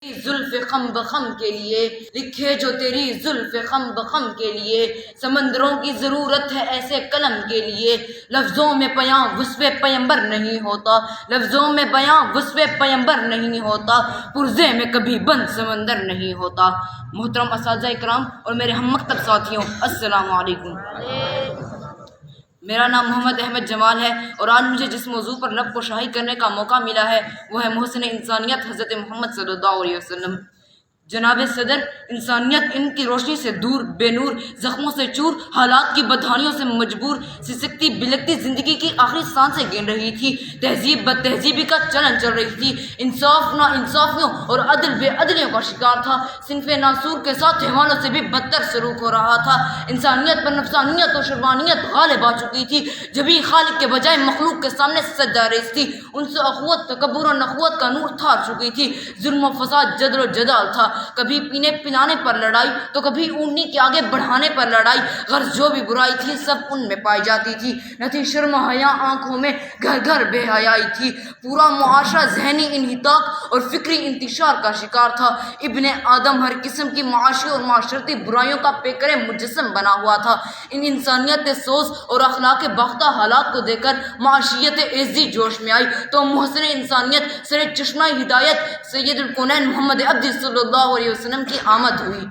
زلف خم بخم کے لیے لکھے جو تیری زلف خم بخم کے لیے، سمندروں کی ضرورت ہے ایسے قلم کے لیے، لفظوں میں بیاں وصف پیمبر نہیں ہوتا، لفظوں میں بیاں وصف پیمبر نہیں ہوتا، پرزے میں کبھی بند سمندر نہیں ہوتا۔ محترم اساتذہ اکرام اور میرے ہم مکتب ساتھیوں، السلام علیکم۔ میرا نام محمد احمد جمال ہے اور آج مجھے جس موضوع پر لب کشائی کرنے کا موقع ملا ہے وہ ہے محسن انسانیت حضرت محمد صلی اللہ علیہ وسلم۔ جناب صدر، انسانیت ان کی روشنی سے دور، بے نور، زخموں سے چور، حالات کی بدحانیوں سے مجبور، سسکتی بلکتی زندگی کی آخری سانسیں گن رہی تھی، تہذیب بد تہذیبی کا چلن چل رہی تھی، انصاف نا انصافیوں اور عدل بے عدلیوں کا شکار تھا، صنف ناسور کے ساتھ حیوانوں سے بھی بدتر سلوک ہو رہا تھا، انسانیت پر نفسانیت اور شربانیت غالب آ چکی تھی، جبھی خالق کے بجائے مخلوق کے سامنے سجدہ ریز تھی، ان سے اخوت، تکبر اور نخوت کا نور تھار چکی تھی، ظلم و فساد، جدل و جدال تھا، کبھی پینے پلانے پر لڑائی تو کبھی اونی کے آگے بڑھانے پر لڑائی، غرض جو بھی برائی تھی سب ان میں پائی جاتی تھی، نہ تھی شرم و حیا آنکھوں میں، گھر گھر بے حیائی تھی، پورا معاشرہ ذہنی انحطاط اور فکری انتشار کا شکار تھا، ابن آدم ہر قسم کی معاشی اور معاشرتی برائیوں کا پیکر مجسم بنا ہوا تھا۔ ان انسانیت سوز اور اخلاق باختہ حالات کو دیکھ کر معاشیت عزی جوش میں آئی تو محسن انسانیت سر چشمہ ہدایت سید الکونین محمد عبدی صلی اللہ علیہ وسلم کی آمد ہوئی۔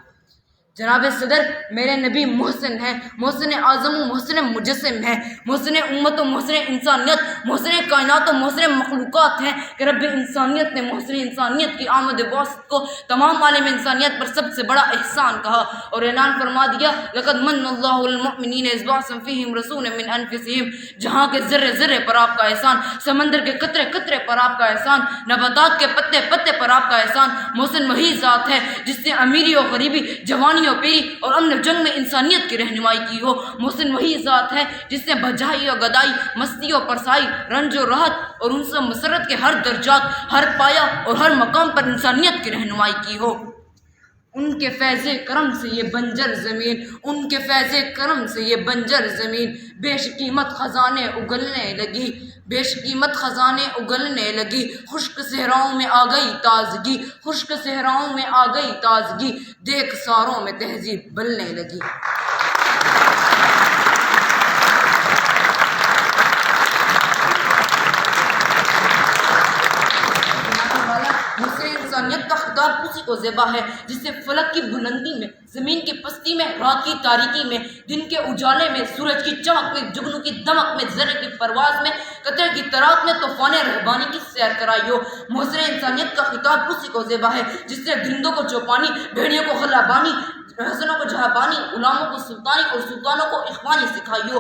جناب صدر، میرے نبی محسن ہیں، محسن اعظم و محسن مجسم ہیں، محسن امت و محسن انسانیت، محسن کائنات و محسن مخلوقات ہیں کہ رب انسانیت نے محسن انسانیت کی آمد واسط کو تمام عالم انسانیت پر سب سے بڑا احسان کہا اور اعلان فرما دیا، لقد من اللہ المؤمنین اذ بعث فیہم رسولا من انفسہم۔ جہاں کے ذرے ذرے پر آپ کا احسان، سمندر کے قطرے قطرے پر آپ کا احسان، نباتات کے پتے پتے پر آپ کا احسان، محسن وہی ذات ہے جس نے امیری و غریبی، جوانی و پیری اور امن و جنگ میں انسانیت کی رہنمائی کی ہو، محسن وہی ذات ہے جس نے بجائی و گدائی، مستی و پرسائی، رنج و راحت اور انس و مسرت کے ہر درجات، ہر پایا اور ہر مقام پر انسانیت کی رہنمائی کی ہو۔ ان کے فیض کرم سے یہ بنجر زمین، ان کے فیض کرم سے یہ بنجر زمین بیش قیمت خزانے اگلنے لگی، بیش قیمت خزانے اگلنے لگی، خشک صحراؤں میں آ گئی تازگی، خشک صحراؤں میں آ گئی تازگی، دیکھ ساروں میں تہذیب بلنے لگی۔ انسانیت کا خطاب اسی کو زیبا ہے جس سے فلک کی بلندی میں، زمین کی پستی میں، رات کی تاریکی میں، دن کے اجالے میں، سورج کی چمک میں، جگنو کی دمک میں، ذرے کی پرواز میں، قطرے کی تراک میں طوفان رہبانی کی سیر کرائی ہو۔ محسن انسانیت کا خطاب اسی کو زیبا ہے جس نے درندوں کو چوپانی، بھیڑیوں کو خلابانی، حسنوں کو جہابانی، غلاموں کو سلطانی اور سلطانوں کو اخوانی سکھائی ہو۔